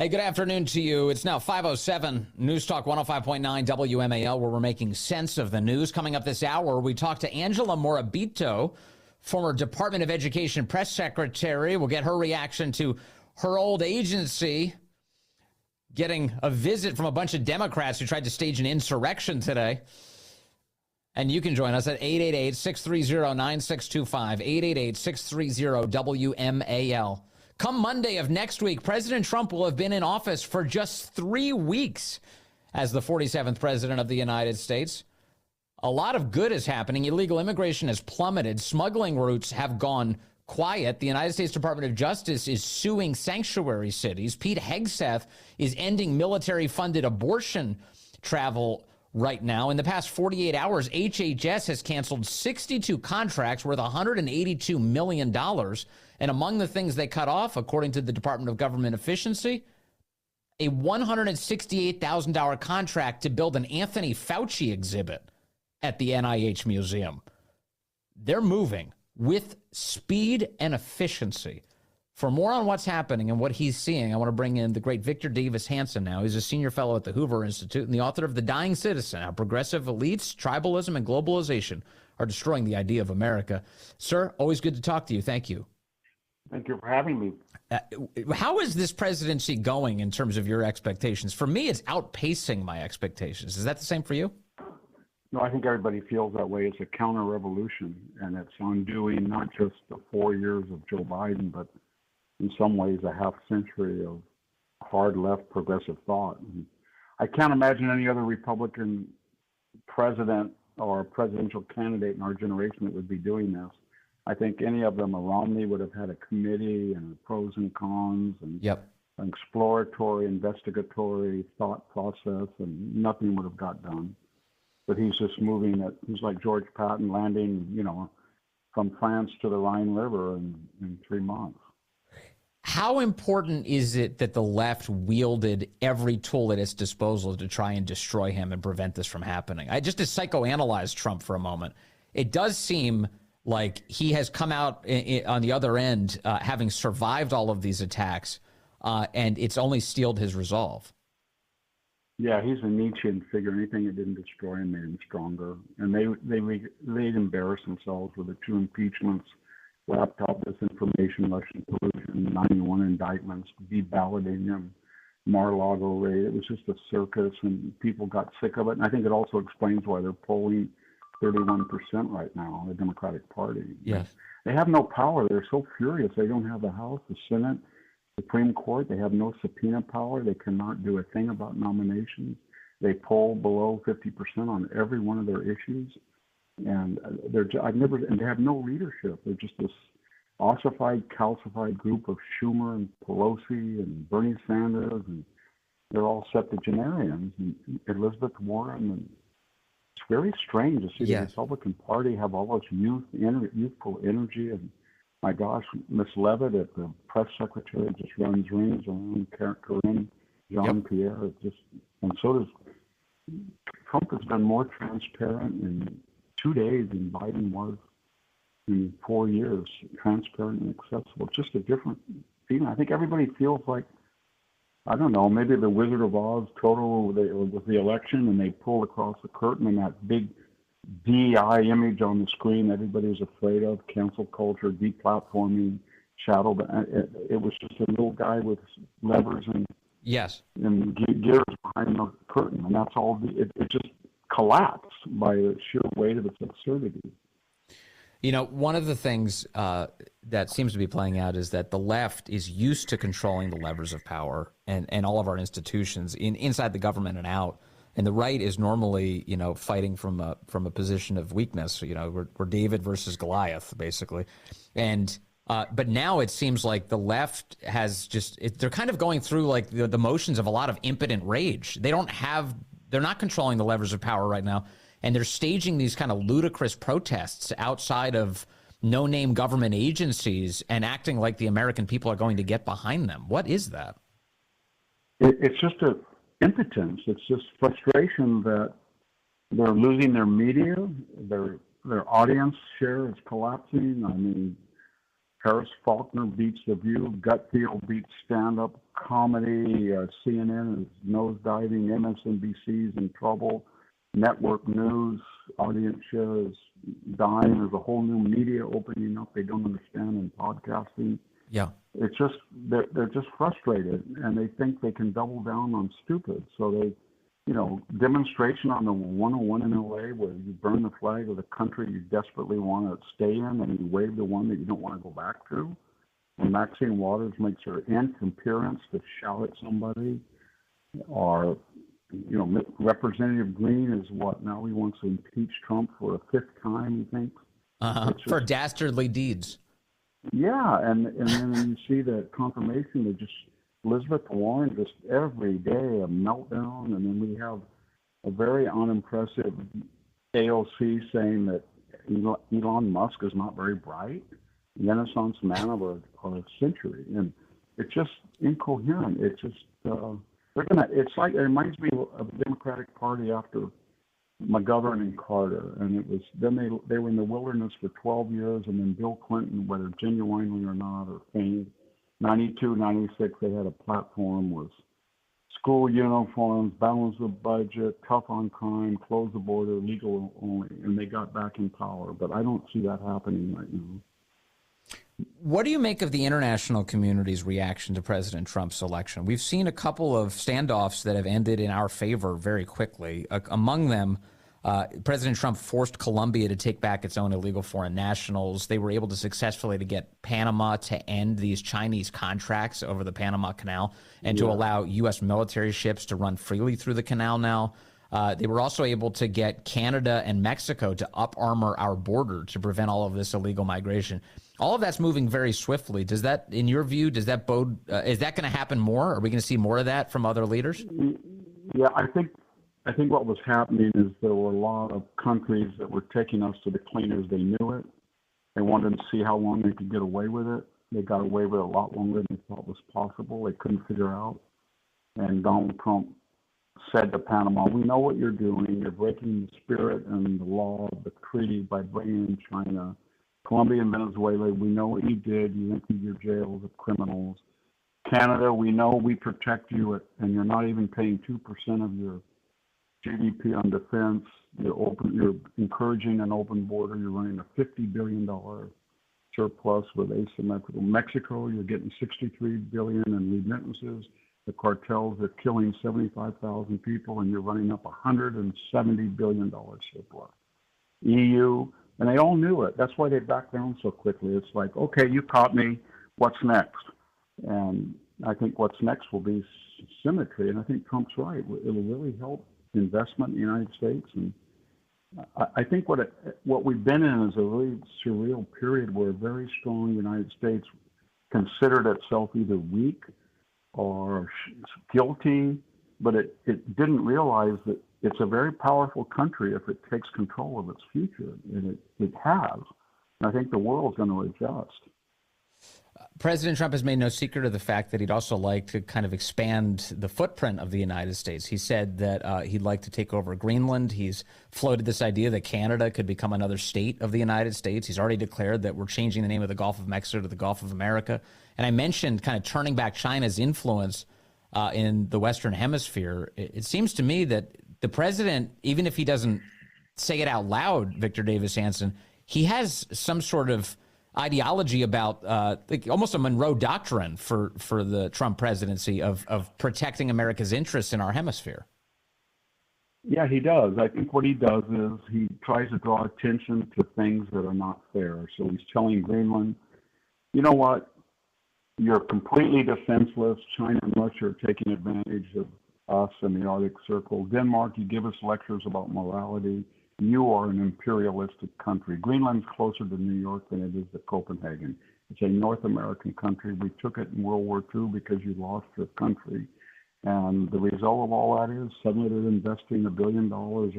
Hey, good afternoon to you. It's now 5:07, News Talk 105.9 WMAL, where we're making sense of the news. Coming up this hour, we talk to Angela Morabito, former Department of Education press secretary. We'll get her reaction to her old agency getting a visit from a bunch of Democrats who tried to stage an insurrection today. And you can join us at 888-630-9625, 888-630-WMAL. Come Monday of next week, President Trump will have been in office for just 3 weeks as the 47th president of the United States. A lot of good is happening. Illegal immigration has plummeted. Smuggling routes have gone quiet. The United States Department of Justice is suing sanctuary cities. Pete Hegseth is ending military-funded abortion travel right now. In the past 48 hours, HHS has canceled 62 contracts worth $182 million. And among the things they cut off, according to the Department of Government Efficiency, a $168,000 contract to build an Anthony Fauci exhibit at the NIH Museum. They're moving with speed and efficiency. For more on what's happening and what he's seeing, I want to bring in the great Victor Davis Hanson now. He's a senior fellow at the Hoover Institute and the author of The Dying Citizen, How Progressive Elites, Tribalism, and Globalization Are Destroying the Idea of America. Sir, always good to talk to you. Thank you. Thank you for having me. How is this presidency going in terms of your expectations? For me, it's outpacing my expectations. Is that the same for you? No, I think everybody feels that way. It's a counter-revolution, and it's undoing not just the 4 years of Joe Biden, but in some ways a half century of hard left progressive thought. And I can't imagine any other Republican president or presidential candidate in our generation that would be doing this. I think any of them, a Romney would have had a committee and pros and cons and an exploratory, investigatory thought process, and nothing would have got done. But he's just moving it. He's like George Patton landing, from France to the Rhine River in 3 months. How important is it that the left wielded every tool at its disposal to try and destroy him and prevent this from happening? I just to psychoanalyze Trump for a moment. It does seem like he has come out on the other end, having survived all of these attacks, and it's only steeled his resolve. Yeah, he's a Nietzschean figure. Anything that didn't destroy him made him stronger. And they'd embarrass themselves with the 2 impeachments, laptop disinformation, Russian collusion, 91 indictments, devalidating him, Mar-a-Lago raid. It was just a circus, and people got sick of it. And I think it also explains why they're polling 31% right now, the Democratic Party. Yes. They have no power. They're so furious. They don't have the House, the Senate, Supreme Court. They have no subpoena power. They cannot do a thing about nominations. They poll below 50% on every one of their issues. And they have no leadership. They're just this ossified, calcified group of Schumer and Pelosi and Bernie Sanders, and they're all septuagenarians. And Elizabeth Warren, and it's very strange to see the Republican Party have all this youthful energy. And my gosh, Miss Leavitt at the press secretary just runs rings around Corinne Jean-Pierre. And so does Trump. Has been more transparent in 2 days than Biden was in 4 years, transparent and accessible. It's just a different feeling. I think everybody feels like, I don't know, maybe the Wizard of Oz total with the election, and they pulled across the curtain, and that big DI image on the screen everybody was afraid of, cancel culture, deplatforming, shadow. It was just a little guy with levers and gears behind the curtain, and that's all. It just collapsed by the sheer weight of its absurdity. One of the things that seems to be playing out is that the left is used to controlling the levers of power and all of our institutions inside the government and out. And the right is normally, fighting from a position of weakness. We're David versus Goliath, basically. And but now it seems like the left has they're kind of going through like the motions of a lot of impotent rage. They're not controlling the levers of power right now. And they're staging these kind of ludicrous protests outside of no-name government agencies and acting like the American people are going to get behind them. What is that? It's just a impotence. It's just frustration that they're losing their media. Their audience share is collapsing. I mean, Harris Faulkner beats The View. Gutfield beats stand-up comedy. CNN is nosediving. MSNBC's in trouble. Network news, audience share is dying. There's a whole new media opening up they don't understand in podcasting. Yeah. It's just, they're just frustrated, and they think they can double down on stupid. So they, demonstration on the 101 in LA where you burn the flag of the country you desperately want to stay in, and you wave the one that you don't want to go back to. And Maxine Waters makes her nth appearance to shout at somebody. Or, Representative Green is what now? He wants to impeach Trump for a fifth time, he thinks. For dastardly deeds. Yeah, and then you see the confirmation that just Elizabeth Warren just every day a meltdown, and then we have a very unimpressive AOC saying that Elon Musk is not very bright, Renaissance man of a century, and it's just incoherent. It's just it's like it reminds me of the Democratic Party after McGovern and Carter, and it was then they were in the wilderness for 12 years, and then Bill Clinton, whether genuinely or not, or feigned, 92, 96, they had a platform was school uniforms, balance the budget, tough on crime, close the border, legal only, and they got back in power. But I don't see that happening right now. What do you make of the international community's reaction to President Trump's election? We've seen a couple of standoffs that have ended in our favor very quickly. Among them, President Trump forced Colombia to take back its own illegal foreign nationals. They were able to successfully to get Panama to end these Chinese contracts over the Panama Canal and to allow U.S. military ships to run freely through the canal now. They were also able to get Canada and Mexico to up-armor our border to prevent all of this illegal migration. All of that's moving very swiftly. Does that, in your view, does that bode? Is that going to happen more? Are we going to see more of that from other leaders? Yeah, I think what was happening is there were a lot of countries that were taking us to the cleaners. They knew it. They wanted to see how long they could get away with it. They got away with it a lot longer than they thought was possible. They couldn't figure out. And Donald Trump said to Panama, "We know what you're doing. You're breaking the spirit and the law of the treaty by bringing in China. Colombia and Venezuela, we know what you did. You emptied your jails of criminals. Canada, we know we protect you, and you're not even paying 2% of your GDP on defense. You're encouraging an open border. You're running a $50 billion surplus with asymmetrical. Mexico, you're getting $63 billion in remittances. The cartels are killing 75,000 people, and you're running up $170 billion surplus. EU, and they all knew it. That's why they backed down so quickly. It's like, okay, you caught me. What's next? And I think what's next will be symmetry. And I think Trump's right. It'll really help investment in the United States. And I think what we've been in is a really surreal period where a very strong United States considered itself either weak or guilty, but it didn't realize that it's a very powerful country if it takes control of its future, and it has. And I think the world's going to adjust. President Trump has made no secret of the fact that he'd also like to kind of expand the footprint of the United States. He said that he'd like to take over Greenland. He's floated this idea that Canada could become another state of the United States. He's already declared that we're changing the name of the Gulf of Mexico to the Gulf of America. And I mentioned kind of turning back China's influence in the Western Hemisphere. It seems to me that the president, even if he doesn't say it out loud, Victor Davis Hanson, he has some sort of ideology about like almost a Monroe Doctrine for the Trump presidency of protecting America's interests in our hemisphere. Yeah, he does. I think what he does is he tries to draw attention to things that are not fair. So he's telling Greenland, you know what? You're completely defenseless. China and Russia are taking advantage of us in the Arctic Circle. Denmark, you give us lectures about morality. You are an imperialistic country. Greenland's closer to New York than it is to Copenhagen. It's a North American country. We took it in World War II because you lost your country. And the result of all that is suddenly they're investing $1 billion or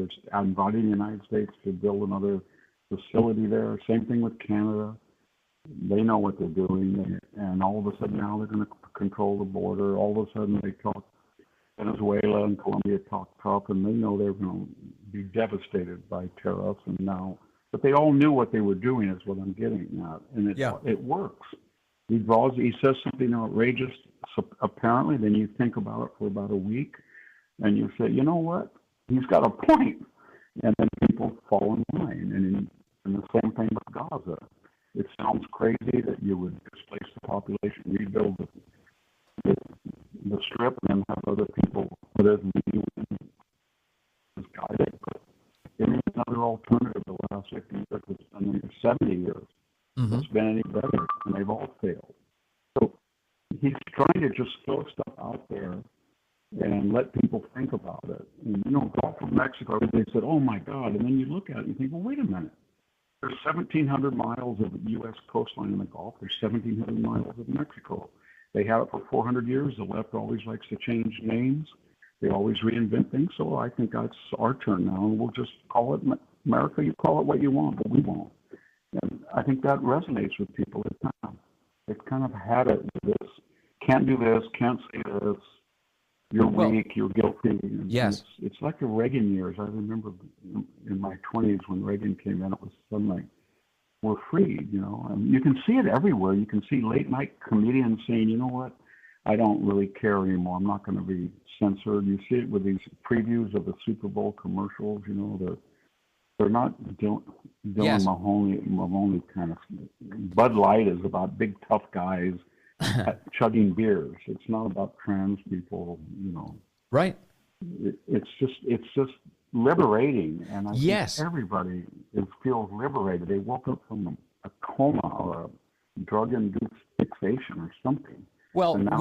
inviting the United States to build another facility there. Same thing with Canada. They know what they're doing. And all of a sudden now they're going to control the border. All of a sudden they talk Venezuela and Colombia talk tough, and they know they're going to be devastated by tariffs. And now But they all knew what they were doing, is what I'm getting at. And it works. He says something outrageous, apparently, then you think about it for about a week, and you say, you know what? He's got a point. And then people fall in line. And the same thing with Gaza. It sounds crazy that you would displace the population, rebuild the strip, and then have other people put it in as guided. But there is another alternative the last 50 years, 70 years. It's been any better, and they've all failed. So he's trying to just throw stuff out there and let people think about it. And, Gulf of Mexico, everybody said, oh, my God. And then you look at it and you think, well, wait a minute. There's 1,700 miles of U.S. coastline in the Gulf. There's 1,700 miles of Mexico. They have it for 400 years. The left always likes to change names. They always reinvent things. So I think that's our turn now, and we'll just call it America. You call it what you want, but we won't. And I think that resonates with people. They've kind of had it with this. Can't do this, can't say this. You're weak, you're guilty. And yes. It's like the Reagan years. I remember in my 20s when Reagan came in, it was something like, we're free, And you can see it everywhere. You can see late-night comedians saying, you know what, I don't really care anymore. I'm not going to be censored. You see it with these previews of the Super Bowl commercials, they're not doing Mahoney kind of. Bud Light is about big tough guys chugging beers. It's not about trans people, Right. It's just liberating, and I think everybody feels liberated. They woke up from a coma or a drug-induced fixation or something. Well, and now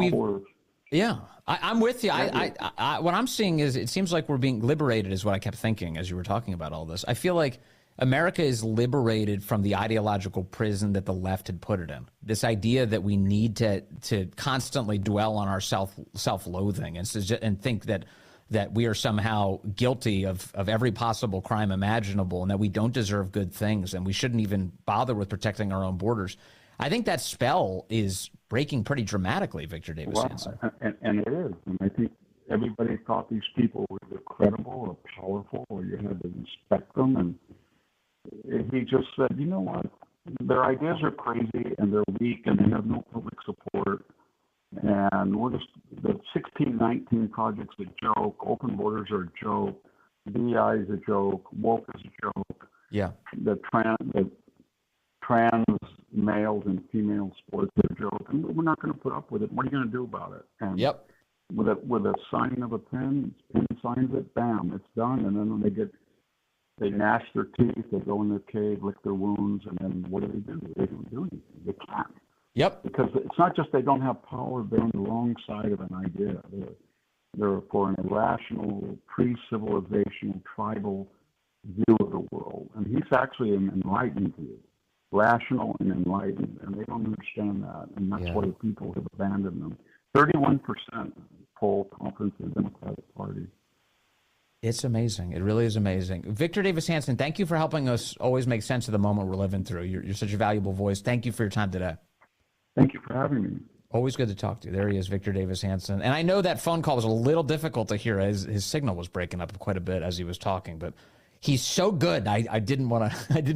I'm with you. What I'm seeing is it seems like we're being liberated is what I kept thinking as you were talking about all this. I feel like America is liberated from the ideological prison that the left had put it in. This idea that we need to constantly dwell on our self-loathing and think that we are somehow guilty of every possible crime imaginable and that we don't deserve good things and we shouldn't even bother with protecting our own borders. I think that spell is breaking pretty dramatically, Victor Davis Hanson. And it is. And I think everybody thought these people were either credible or powerful or you had to respect them. And he just said, you know what? Their ideas are crazy and they're weak and they have no public support. And the 1619 project's a joke. Open borders are a joke. DEI is a joke. Woke is a joke. Yeah. The trans males and female sports are a joke. And we're not going to put up with it. What are you going to do about it? And with a signing of a pen signs it, bam, it's done. And then when they gnash their teeth, they go in their cave, lick their wounds, and then what do? They don't do anything. They can't. Yep. Because it's not just they don't have power, they're on the wrong side of an idea. They're for an irrational, pre-civilizational, tribal view of the world. And he's actually an enlightened view, rational and enlightened, and they don't understand that. And that's why people have abandoned them. 31% poll confidence in the Democratic Party. It's amazing. It really is amazing. Victor Davis Hanson, thank you for helping us always make sense of the moment we're living through. You're such a valuable voice. Thank you for your time today. Thank you for having me. Always good to talk to you. There he is, Victor Davis Hanson. And I know that phone call was a little difficult to hear. His signal was breaking up quite a bit as he was talking, but he's so good. I didn't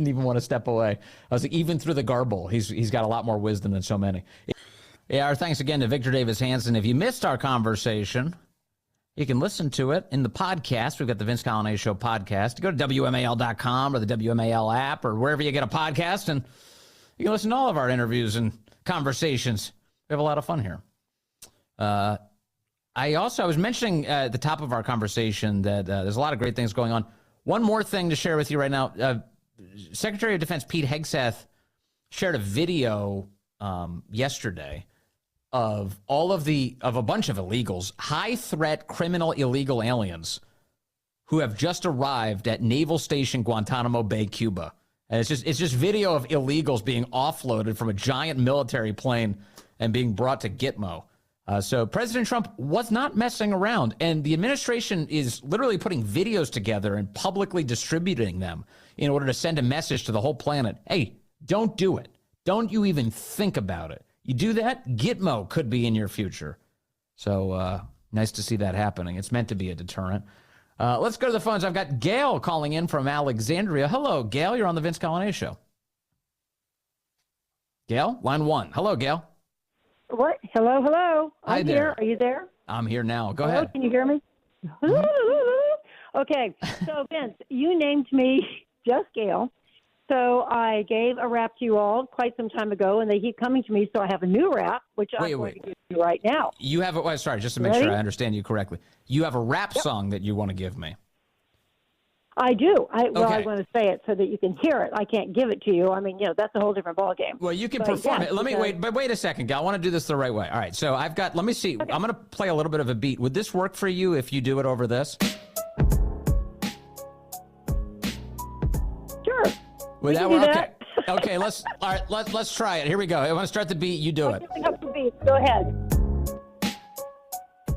even want to step away. I was like, even through the garble, he's got a lot more wisdom than so many. Yeah, our thanks again to Victor Davis Hanson. If you missed our conversation, you can listen to it in the podcast. We've got the Vince Coglianese Show podcast. Go to WMAL.com or the WMAL app or wherever you get a podcast, and you can listen to all of our interviews and conversations. We have a lot of fun here. I was mentioning at the top of our conversation that there's a lot of great things going on. One more thing to share with you right now. Secretary of Defense Pete Hegseth shared a video yesterday of a bunch of illegals, high threat criminal illegal aliens who have just arrived at Naval Station Guantanamo Bay, Cuba. And it's just video of illegals being offloaded from a giant military plane and being brought to Gitmo. So President Trump was not messing around, and the administration is literally putting videos together and publicly distributing them in order to send a message to the whole planet. Hey, don't do it. Don't you even think about it. You do that, Gitmo could be in your future. So nice to see that happening. It's meant to be a deterrent. Let's go to the phones. I've got Gail calling in from Alexandria. Hello, Gail. You're on the Vince Coglianese Show. Gail, line 1. Hello, Gail. What? Hello, hello. Hi I'm there. here. Are you there? I'm here now. Go Hello, ahead. can you hear me? Okay, so Vince, you named me just Gail. So I gave a rap to you all quite some time ago, and they keep coming to me, so I have a new rap, which I'm going to give you right now. You have a, sorry, just to make Ready? sure I understand you correctly. You have a rap song that you want to give me. I do. I Okay. want to say it so that you can hear it. I can't give it to you. I mean, that's a whole different ballgame. Well, you can But perform yes, it. Let me because- wait a second, Gal. I want to do this the right way. All right, so I've got, let me see. I'm going to play a little bit of a beat. Would this work for you if you do it over this? Sure. Would that can do work? that. Okay, let's try it. Here we go. I want to start the beat. You do it. Go ahead.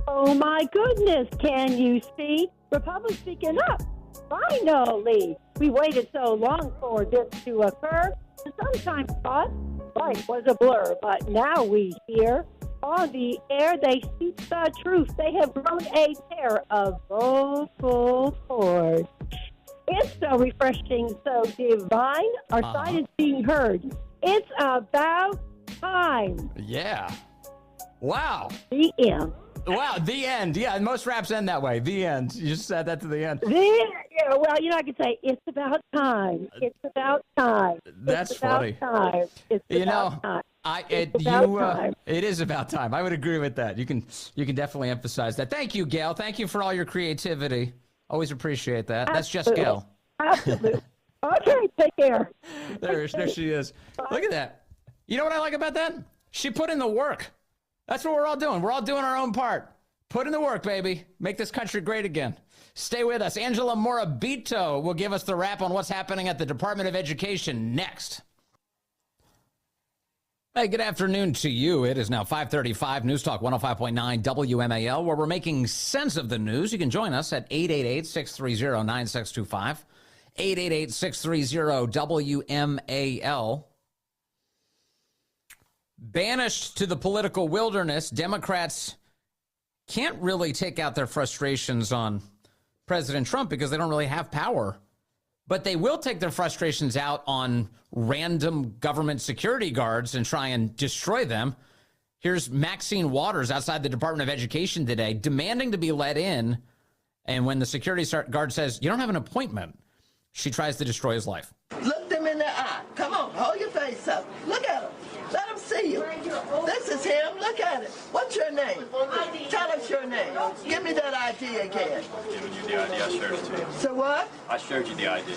Oh my goodness, can you see? Republic's speaking up. Finally. We waited so long for this to occur. And sometimes thought life was a blur, but now we hear on the air they speak the truth. They have grown a pair of vocal cords. It's so refreshing, so divine. Our side is being heard. It's about time. Yeah. Wow. The end. Wow, the end. Yeah, most raps end that way. The end. You just said that to the end. Well, I could say it's about time. It's about time. That's it's about funny. Time. It's about time. It is about time. I would agree with that. You can definitely emphasize that. Thank you, Gail. Thank you for all your creativity. Always appreciate that. That's just Gail. Absolutely. Okay, take care. There she is. Look at that. You know what I like about that? She put in the work. That's what we're all doing. We're all doing our own part. Put in the work, baby. Make this country great again. Stay with us. Angela Morabito will give us the wrap on what's happening at the Department of Education next. Hey, good afternoon to you. It is now 5:35, News Talk 105.9 WMAL, where we're making sense of the news. You can join us at 888-630-9625, 888-630-WMAL. Banished to the political wilderness, Democrats can't really take out their frustrations on President Trump because they don't really have power. But they will take their frustrations out on random government security guards and try and destroy them. Here's Maxine Waters outside the Department of Education today demanding to be let in. And when the security guard says, you don't have an appointment, she tries to destroy his life. Look them in the eye. Come on, hold your face up. Look at him. Let him see you. This is him. Look at it. What's your name? Tell us your name. Give me that ID again. Giving you the ID, I showed it to you. So what? I showed you the ID.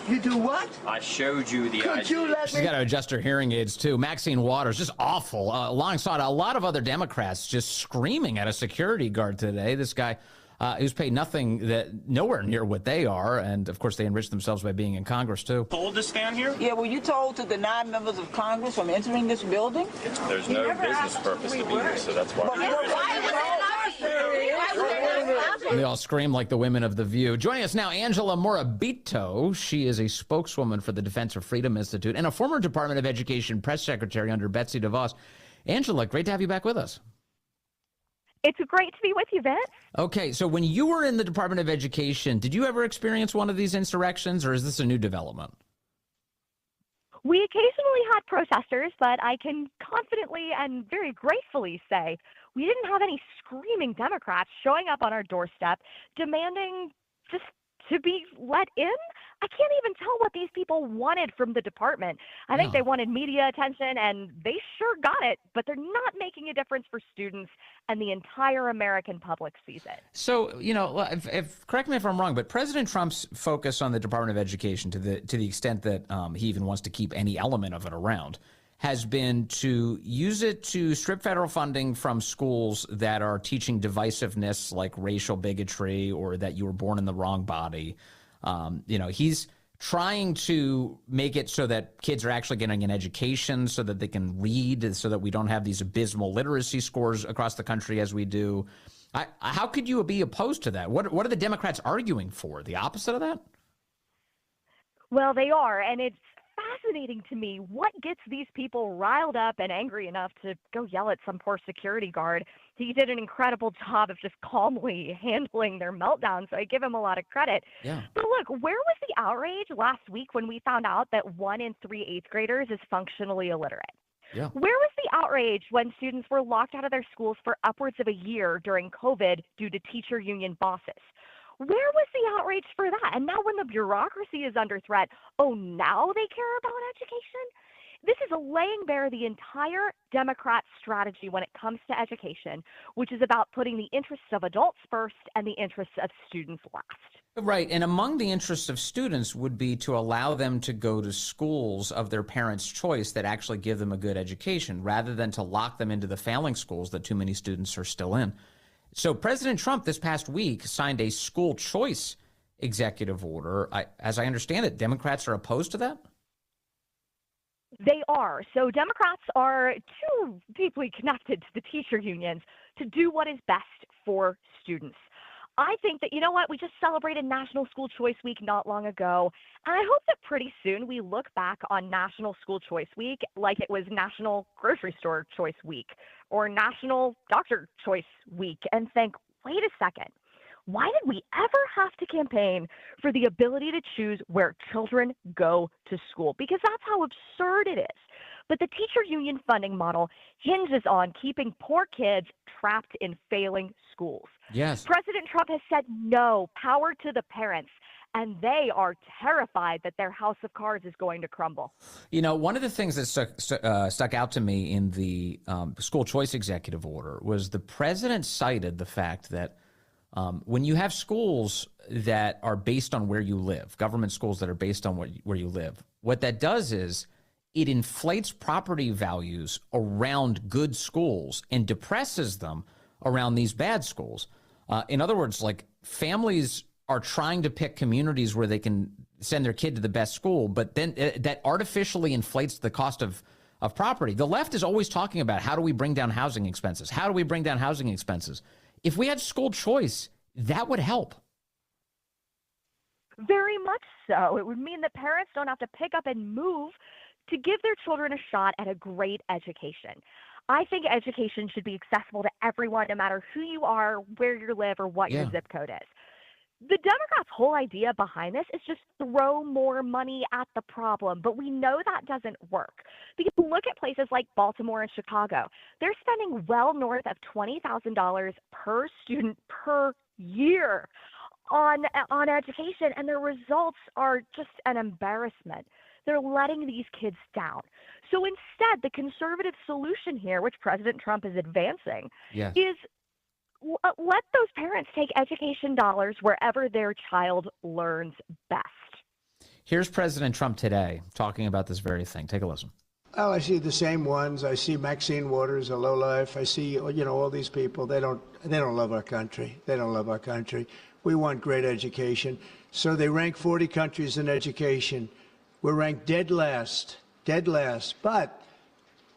You do what? I showed you the Could ID. you let She's me? got to adjust her hearing aids, too. Maxine Waters, just awful. Alongside a lot of other Democrats just screaming at a security guard today. This guy who's paid nothing, nowhere near what they are. And, of course, they enrich themselves by being in Congress, too. Told to stand here? Yeah, were you told to deny members of Congress from entering this building? There's no business purpose to be here, so that's why we're here. They all scream like the women of The View. Joining us now, Angela Morabito. She is a spokeswoman for the Defense of Freedom Institute and a former Department of Education press secretary under Betsy DeVos. Angela, great to have you back with us. It's great to be with you, Vince. Okay, so when you were in the Department of Education, did you ever experience one of these insurrections, or is this a new development? We occasionally had protesters, but I can confidently and very gratefully say we didn't have any screaming Democrats showing up on our doorstep demanding just to be let in. I can't even tell what these people wanted from the department. I think they wanted media attention, and they sure got it, but they're not making a difference for students, and the entire American public sees it. So, correct me if I'm wrong, but President Trump's focus on the Department of Education, to the extent that he even wants to keep any element of it around, has been to use it to strip federal funding from schools that are teaching divisiveness like racial bigotry or that you were born in the wrong body. He's trying to make it so that kids are actually getting an education so that they can read, so that we don't have these abysmal literacy scores across the country as we do. How could you be opposed to that? What are the Democrats arguing for? The opposite of that? Well, they are, and it's fascinating to me what gets these people riled up and angry enough to go yell at some poor security guard. He did an incredible job of just calmly handling their meltdown, so I give him a lot of credit. Yeah. But look, where was the outrage last week when we found out that 1 in 3 eighth graders is functionally illiterate? Yeah. Where was the outrage when students were locked out of their schools for upwards of a year during COVID due to teacher union bosses? Where was the outrage for that? And now when the bureaucracy is under threat, oh, now they care about education? This is laying bare the entire Democrat strategy when it comes to education, which is about putting the interests of adults first and the interests of students last. Right. And among the interests of students would be to allow them to go to schools of their parents' choice that actually give them a good education, rather than to lock them into the failing schools that too many students are still in. So President Trump this past week signed a school choice executive order. As I understand it, Democrats are opposed to that? They are. So Democrats are too deeply connected to the teacher unions to do what is best for students. I think that, you know what, we just celebrated National School Choice Week not long ago, and I hope that pretty soon we look back on National School Choice Week like it was National Grocery Store Choice Week or National Doctor Choice Week and think, wait a second, why did we ever have to campaign for the ability to choose where children go to school? Because that's how absurd it is. But the teacher union funding model hinges on keeping poor kids trapped in failing schools. Yes. President Trump has said no, power to the parents, and they are terrified that their house of cards is going to crumble. You know, one of the things that stuck out to me in the school choice executive order was the president cited the fact that when you have schools that are based on where you live, government schools that are based on where you live, what that does is it inflates property values around good schools and depresses them around these bad schools. In other words, like families are trying to pick communities where they can send their kid to the best school, but then that artificially inflates the cost of property. The left is always talking about how do we bring down housing expenses? How do we bring down housing expenses? If we had school choice, that would help. Very much so. It would mean that parents don't have to pick up and move to give their children a shot at a great education. I think education should be accessible to everyone, no matter who you are, where you live, or what your zip code is. The Democrats' whole idea behind this is just throw more money at the problem, but we know that doesn't work. Because look at places like Baltimore and Chicago. They're spending well north of $20,000 per student per year on education, and their results are just an embarrassment. They're letting these kids down. So instead, the conservative solution here, which President Trump is advancing, is let those parents take education dollars wherever their child learns best. Here's President Trump today talking about this very thing. Take a listen. Well, I see the same ones. I see Maxine Waters, a lowlife. I see, all these people. They don't love our country. They don't love our country. We want great education. So they rank 40 countries in education. We're ranked dead last. But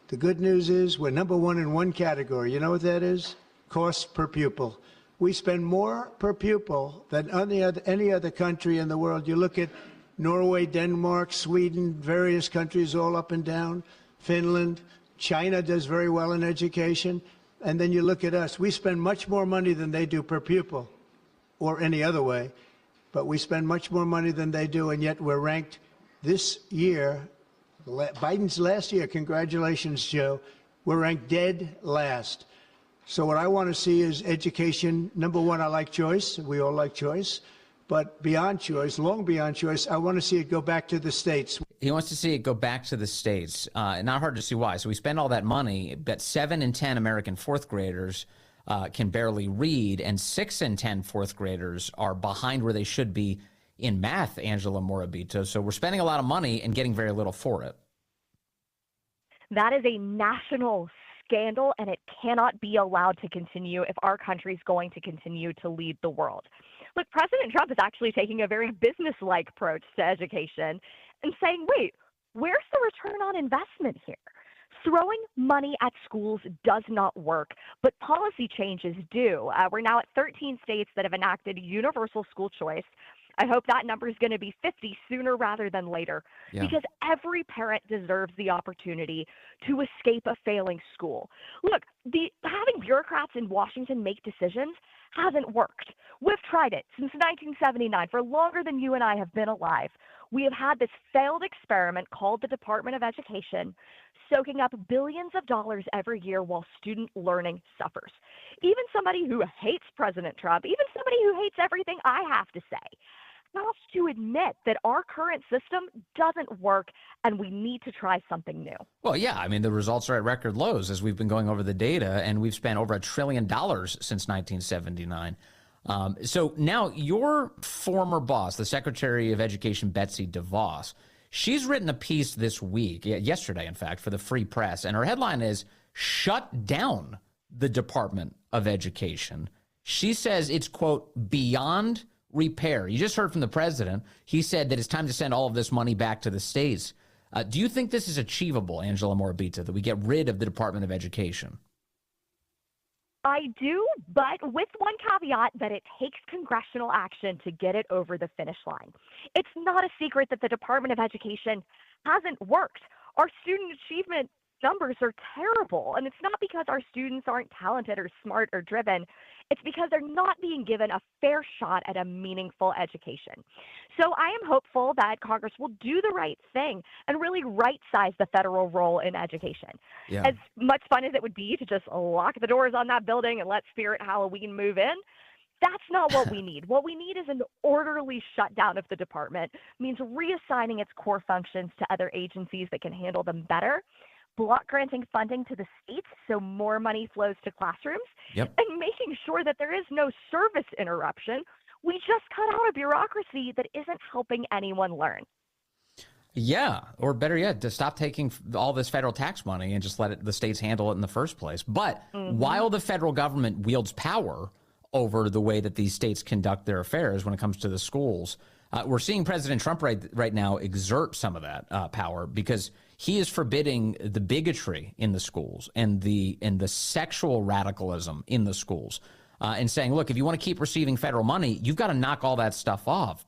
the good news is we're number one in one category. You know what that is? Cost per pupil. We spend more per pupil than any other country in the world. You look at Norway, Denmark, Sweden, various countries all up and down, Finland, China does very well in education. And then you look at us. We spend much more money than they do per pupil or any other way. But we spend much more money than they do, and yet we're ranked this year, Biden's last year, congratulations, Joe, we're ranked dead last. So what I want to see is education. Number one, I like choice. We all like choice. But beyond choice, long beyond choice, I want to see it go back to the states. He wants to see it go back to the states. Not hard to see why. So we spend all that money, but 7 in 10 American fourth graders can barely read, and 6 in 10 fourth graders are behind where they should be in math, Angela Morabito. So we're spending a lot of money and getting very little for it. That is a national scandal, and it cannot be allowed to continue if our country is going to continue to lead the world. Look, President Trump is actually taking a very business-like approach to education and saying, wait, where's the return on investment here? Throwing money at schools does not work, but policy changes do. We're now at 13 states that have enacted universal school choice, I hope that number is going to be 50 sooner rather than later, because every parent deserves the opportunity to escape a failing school. Look, having bureaucrats in Washington make decisions hasn't worked. We've tried it since 1979, for longer than you and I have been alive. We have had this failed experiment called the Department of Education, soaking up billions of dollars every year while student learning suffers. Even somebody who hates President Trump, even somebody who hates everything I have to say, has to admit that our current system doesn't work and we need to try something new. Well, yeah, I mean, the results are at record lows as we've been going over the data, and we've spent over $1 trillion since 1979. So now your former boss, the Secretary of Education, Betsy DeVos, she's written a piece this week, yesterday, in fact, for the Free Press, and her headline is "Shut Down the Department of Education." She says it's, quote, beyond repair. You just heard from the president. He said that it's time to send all of this money back to the states. Do you think this is achievable, Angela Morabito, that we get rid of the Department of Education? I do, but with one caveat that it takes congressional action to get it over the finish line. It's not a secret that the Department of Education hasn't worked. Our student achievement numbers are terrible, and it's not because our students aren't talented or smart or driven. It's because they're not being given a fair shot at a meaningful education. So I am hopeful that Congress will do the right thing and really right-size the federal role in education. Yeah. As much fun as it would be to just lock the doors on that building and let Spirit Halloween move in, that's not what we need. What we need is an orderly shutdown of the department, means reassigning its core functions to other agencies that can handle them better, block granting funding to the states so more money flows to classrooms, and making sure that there is no service interruption. We just cut out a bureaucracy that isn't helping anyone learn. Yeah, or better yet, to stop taking all this federal tax money and just let the states handle it in the first place. But while the federal government wields power over the way that these states conduct their affairs when it comes to the schools, we're seeing President Trump right now exert some of that power, because he is forbidding the bigotry in the schools and the sexual radicalism in the schools, and saying, look, if you want to keep receiving federal money, you've got to knock all that stuff off.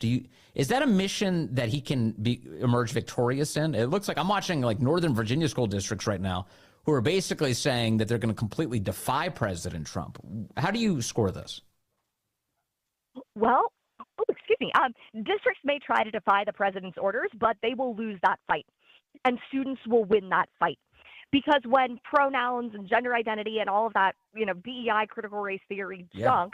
Is that a mission that he can emerge victorious in? It looks like I'm watching like Northern Virginia school districts right now who are basically saying that they're going to completely defy President Trump. How do you score this? Well, districts may try to defy the president's orders, but they will lose that fight. And students will win that fight. Because when pronouns and gender identity and all of that, DEI, critical race theory junk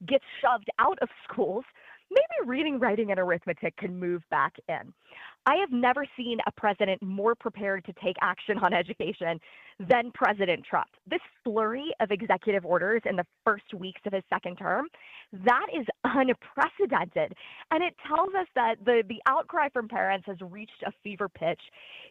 gets shoved out of schools, maybe reading, writing, and arithmetic can move back in. I have never seen a president more prepared to take action on education than President Trump. This flurry of executive orders in the first weeks of his second term, that is unprecedented. And it tells us that the outcry from parents has reached a fever pitch.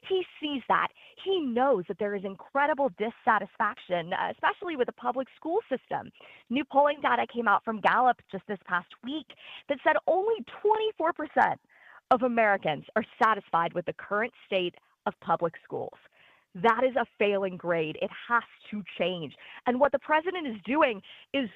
He sees that. He knows that there is incredible dissatisfaction, especially with the public school system. New polling data came out from Gallup just this past week that said only 24% of Americans are satisfied with the current state of public schools. That is a failing grade. It has to change. And what the president is doing is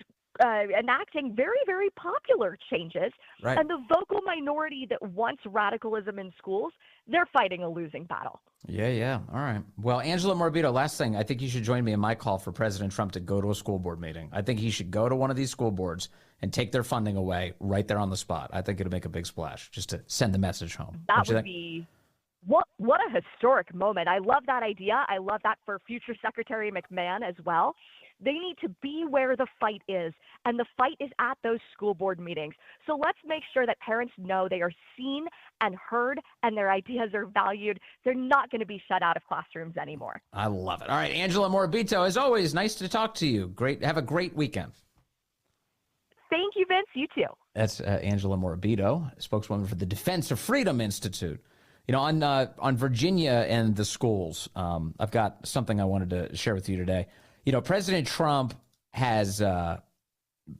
enacting very, very popular changes. Right. And the vocal minority that wants radicalism in schools, they're fighting a losing battle. Yeah. All right. Well, Angela Morabito, last thing, I think you should join me in my call for President Trump to go to a school board meeting. I think he should go to one of these school boards and take their funding away right there on the spot. I think it'll make a big splash just to send the message home. That would be what a historic moment. I love that idea. I love that for future Secretary McMahon as well. They need to be where the fight is, and the fight is at those school board meetings. So let's make sure that parents know they are seen and heard and their ideas are valued. They're not going to be shut out of classrooms anymore. I love it. All right, Angela Morabito, as always, nice to talk to you. Great. Have a great weekend. Thank you, Vince. You too. That's Angela Morabito, spokeswoman for the Defense of Freedom Institute. On Virginia and the schools, I've got something I wanted to share with you today. President Trump has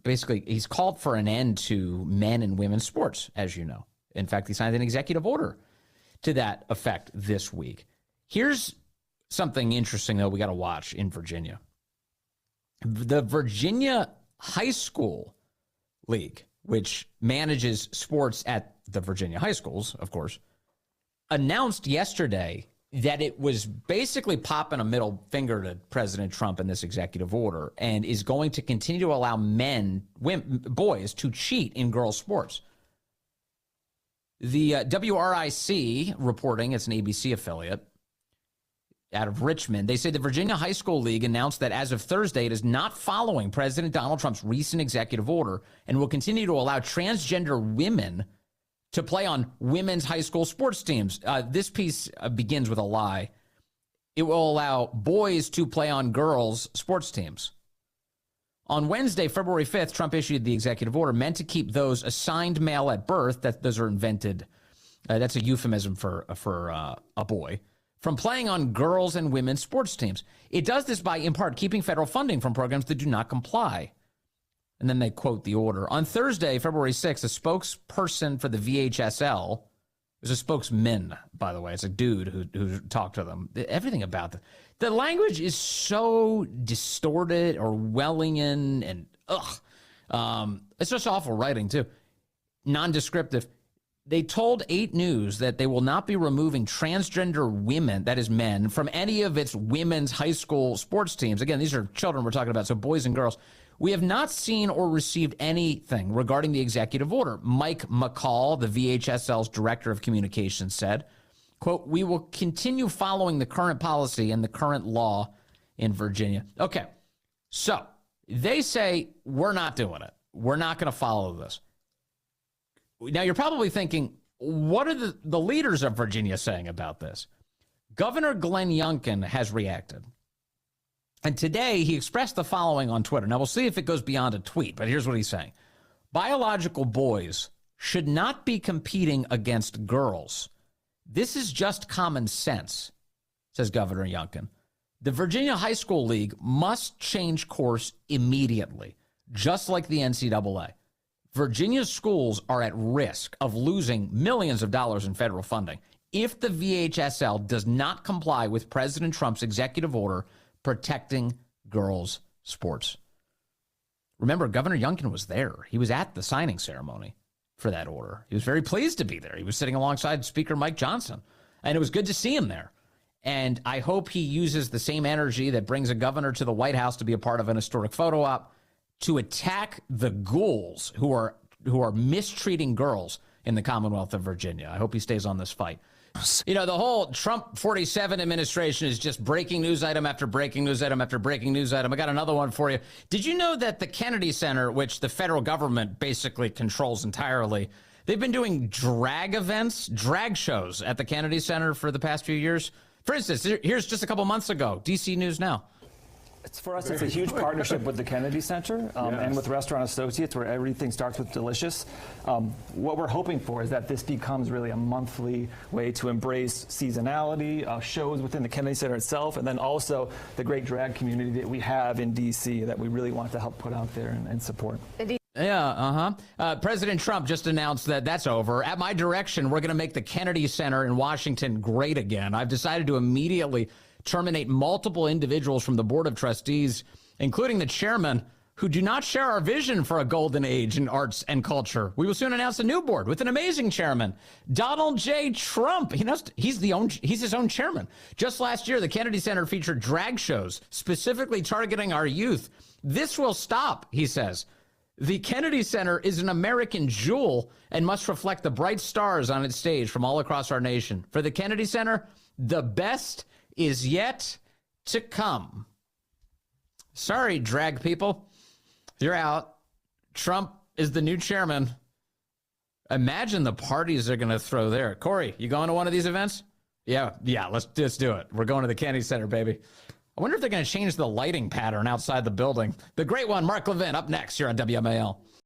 basically, he's called for an end to men and women's sports, as you know. In fact, he signed an executive order to that effect this week. Here's something interesting, though, we got to watch in Virginia. The Virginia High School League, which manages sports at the Virginia high schools, of course, announced yesterday that it was basically popping a middle finger to President Trump in this executive order and is going to continue to allow boys to cheat in girls' sports. The WRIC reporting, it's an ABC affiliate out of Richmond, they say the Virginia High School League announced that as of Thursday, it is not following President Donald Trump's recent executive order and will continue to allow transgender women to play on women's high school sports teams. This piece begins with a lie. It will allow boys to play on girls' sports teams. On Wednesday, February 5th, Trump issued the executive order meant to keep those assigned male at birth, those are invented, that's a euphemism for a boy, from playing on girls' and women's sports teams. It does this by, in part, keeping federal funding from programs that do not comply. And then they quote the order. On Thursday, February 6th, a spokesperson for the VHSL, it was a spokesman, by the way. It's a dude who talked to them. Everything about the language is so distorted, Orwellian, and it's just awful writing, too. Non-descriptive. They told 8 News that they will not be removing transgender women, that is men, from any of its women's high school sports teams. Again, these are children we're talking about, so boys and girls. We have not seen or received anything regarding the executive order. Mike McCall, the VHSL's director of communications, said, quote, we will continue following the current policy and the current law in Virginia. Okay, so they say we're not doing it. We're not going to follow this. Now, you're probably thinking, what are the leaders of Virginia saying about this? Governor Glenn Youngkin has reacted. And today, he expressed the following on Twitter. Now, we'll see if it goes beyond a tweet, but here's what he's saying. Biological boys should not be competing against girls. This is just common sense, says Governor Youngkin. The Virginia High School League must change course immediately, just like the NCAA. Virginia's schools are at risk of losing millions of dollars in federal funding if the VHSL does not comply with President Trump's executive order protecting girls' sports. Remember, Governor Youngkin was there. He was at the signing ceremony for that order. He was very pleased to be there. He was sitting alongside Speaker Mike Johnson, and it was good to see him there. And I hope he uses the same energy that brings a governor to the White House to be a part of an historic photo op to attack the ghouls who are mistreating girls in the Commonwealth of Virginia. I hope he stays on this fight. You know, the whole Trump 47 administration is just breaking news item after breaking news item after breaking news item. I got another one for you. Did you know that the Kennedy Center, which the federal government basically controls entirely, they've been doing drag events, drag shows at the Kennedy Center for the past few years? For instance, here's just a couple months ago, DC News Now. For us, it's a huge partnership with the Kennedy Center and with Restaurant Associates, where everything starts with delicious. What we're hoping for is that this becomes really a monthly way to embrace seasonality, shows within the Kennedy Center itself, and then also the great drag community that we have in D.C. that we really want to help put out there and support. Yeah, President Trump just announced that that's over. At my direction, we're going to make the Kennedy Center in Washington great again. I've decided to immediately terminate multiple individuals from the Board of Trustees, including the chairman, who do not share our vision for a golden age in arts and culture. We will soon announce a new board with an amazing chairman, Donald J. Trump. He's his own chairman. Just last year, the Kennedy Center featured drag shows, specifically targeting our youth. This will stop, he says. The Kennedy Center is an American jewel and must reflect the bright stars on its stage from all across our nation. For the Kennedy Center, the best is yet to come. Sorry, drag people. You're out. Trump is the new chairman. Imagine the parties they're going to throw there. Corey, you going to one of these events? Yeah, let's do it. We're going to the Kennedy Center, baby. I wonder if they're going to change the lighting pattern outside the building. The great one, Mark Levin, up next here on WMAL.